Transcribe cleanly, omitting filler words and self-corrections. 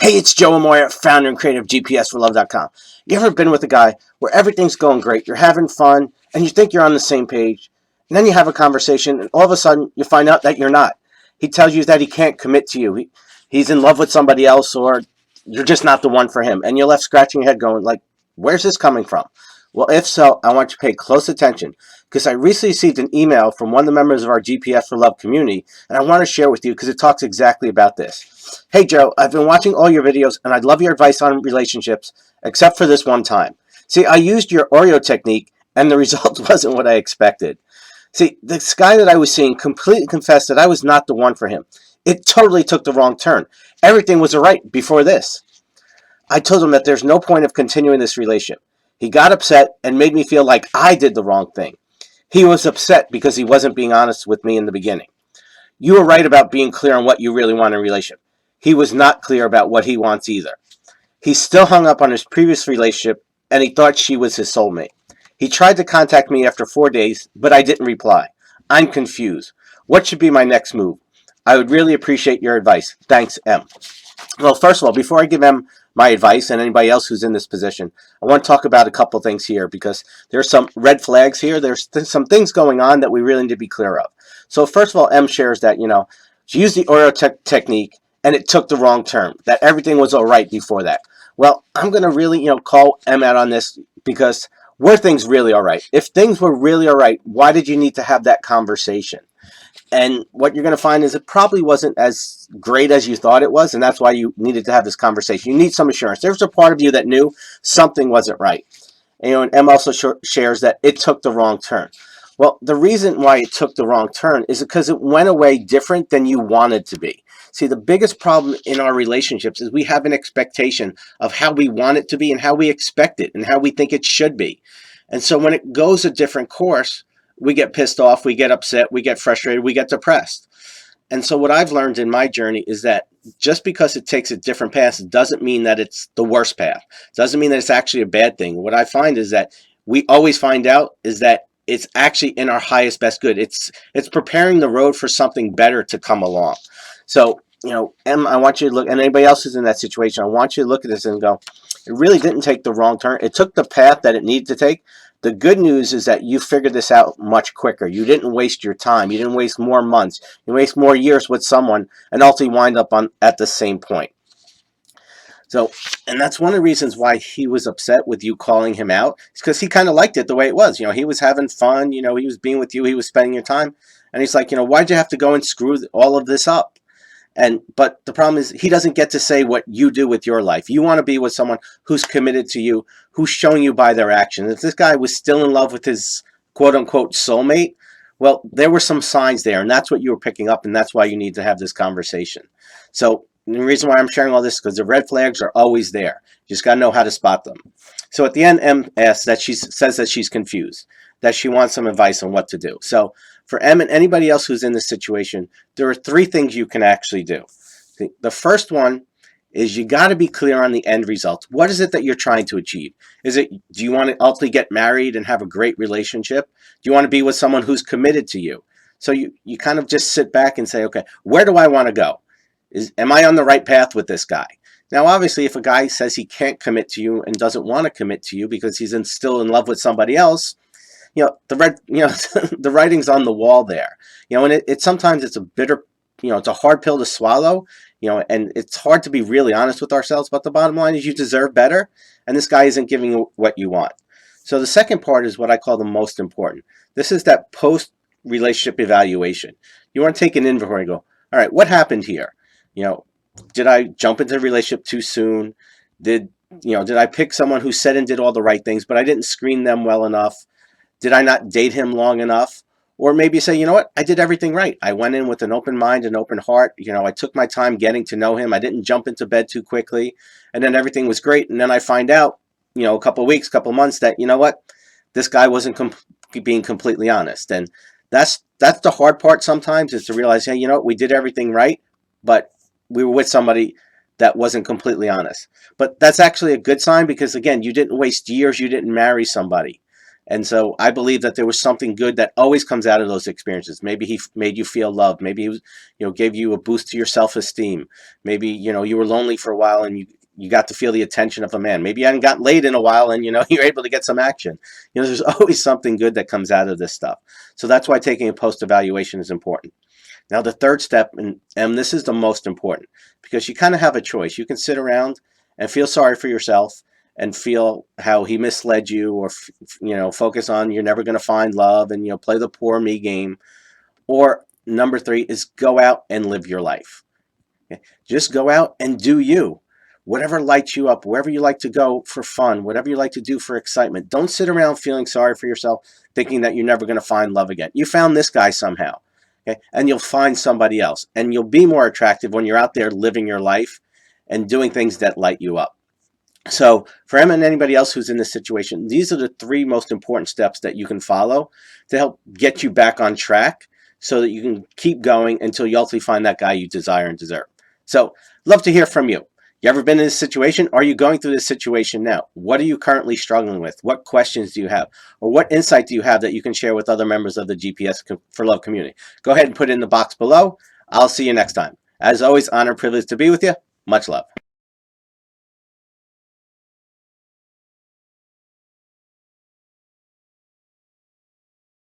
Hey, it's Joe Amoia, founder and creator of GPSforlove.com. You ever been with a guy where everything's going great, you're having fun, and you think you're on the same page, and then you have a conversation, and all of a sudden you find out that you're not. He tells you that he can't commit to you. He's in love with somebody else, or you're just not the one for him, and you're left scratching your head going, like, where's this coming from? Well, if so, I want you to pay close attention, because I recently received an email from one of the members of our GPS for Love community, and I want to share with you because it talks exactly about this. Hey Joe, I've been watching all your videos and I'd love your advice on relationships, except for this one time. See, I used your Oreo technique and the result wasn't what I expected. See, this guy that I was seeing completely confessed that I was not the one for him. It totally took the wrong turn. Everything was alright before this. I told him that there's no point of continuing this relationship. He got upset and made me feel like I did the wrong thing. He was upset because he wasn't being honest with me in the beginning. You were right about being clear on what you really want in a relationship. He was not clear about what he wants either. He still hung up on his previous relationship and he thought she was his soulmate. He tried to contact me after 4 days, but I didn't reply. I'm confused. What should be my next move? I would really appreciate your advice. Thanks, M. Well, first of all, before I give M my advice and anybody else who's in this position, I want to talk about a couple things here because there's some red flags here. There's some things going on that we really need to be clear of. So first of all, M shares that, she used the Oreo technique and it took the wrong turn, that everything was all right before that. Well, I'm going to really, call M out on this because were things really all right? If things were really all right, why did you need to have that conversation? And what you're going to find is it probably wasn't as great as you thought it was, and that's why you needed to have this conversation. You need some assurance. There's a part of you that knew something wasn't right. And M also shares that it took the wrong turn. Well, the reason why it took the wrong turn is because it went away different than you wanted to be. See, the biggest problem in our relationships is we have an expectation of how we want it to be and how we expect it and how we think it should be. And so when it goes a different course, we get pissed off, we get upset, we get frustrated, we get depressed. And so what I've learned in my journey is that just because it takes a different path doesn't mean that it's the worst path. It doesn't mean that it's actually a bad thing. What I find is that we always find out is that it's actually in our highest best good. It's preparing the road for something better to come along. So, Em, I want you to look, and anybody else who's in that situation, I want you to look at this and go, it really didn't take the wrong turn. It took the path that it needed to take. The good news is that you figured this out much quicker. You didn't waste your time. You didn't waste more months. You waste more years with someone and ultimately wind up at the same point. So, and that's one of the reasons why he was upset with you calling him out. It's because he kind of liked it the way it was. He was having fun. He was being with you. He was spending your time. And he's like, why'd you have to go and screw all of this up? But the problem is he doesn't get to say what you do with your life. You want to be with someone who's committed to you, who's showing you by their actions. If this guy was still in love with his quote-unquote soulmate, well, there were some signs there, and that's what you were picking up, and that's why you need to have this conversation. So the reason why I'm sharing all this is because the red flags are always there. You just got to know how to spot them. So at the end, M asks that she says that she's confused, that she wants some advice on what to do. So for M and anybody else who's in this situation, there are 3 things you can actually do. The first one is you got to be clear on the end result. What is it that you're trying to achieve? Do you want to ultimately get married and have a great relationship? Do you want to be with someone who's committed to you? So you kind of just sit back and say, okay, where do I want to go? Am I on the right path with this guy? Now, obviously, if a guy says he can't commit to you and doesn't want to commit to you because he's still in love with somebody else, the writing's on the wall there. And sometimes it's a bitter, it's a hard pill to swallow, and it's hard to be really honest with ourselves. But the bottom line is you deserve better, and this guy isn't giving you what you want. So the second part is what I call the most important. This is that post-relationship evaluation. You want to take an inventory and go, all right, what happened here? Did I jump into a relationship too soon? Did I pick someone who said and did all the right things, but I didn't screen them well enough? Did I not date him long enough? Or maybe say, you know what, I did everything right. I went in with an open mind and open heart. I took my time getting to know him. I didn't jump into bed too quickly. And then everything was great. And then I find out, a couple of weeks, couple of months that, this guy wasn't being completely honest. And that's the hard part sometimes, is to realize, hey, we did everything right, but we were with somebody that wasn't completely honest. But that's actually a good sign because, again, you didn't waste years. You didn't marry somebody. And so I believe that there was something good that always comes out of those experiences. Maybe he made you feel loved. Maybe he was, gave you a boost to your self-esteem. Maybe, you were lonely for a while and you got to feel the attention of a man. Maybe you hadn't gotten laid in a while and, you're able to get some action. There's always something good that comes out of this stuff. So that's why taking a post-evaluation is important. Now, the third step, and this is the most important, because you kind of have a choice. You can sit around and feel sorry for yourself and feel how he misled you, or, focus on you're never going to find love and, play the poor me game. Or number three is go out and live your life. Okay? Just go out and do you. Whatever lights you up, wherever you like to go for fun, whatever you like to do for excitement. Don't sit around feeling sorry for yourself, thinking that you're never going to find love again. You found this guy somehow, okay? And you'll find somebody else. And you'll be more attractive when you're out there living your life and doing things that light you up. So for him and anybody else who's in this situation, these are the three most important steps that you can follow to help get you back on track so that you can keep going until you ultimately find that guy you desire and deserve. So love to hear from you. You ever been in this situation? Are you going through this situation now? What are you currently struggling with? What questions do you have? Or what insight do you have that you can share with other members of the GPS for Love community? Go ahead and put it in the box below. I'll see you next time. As always, honor and privilege to be with you. Much love.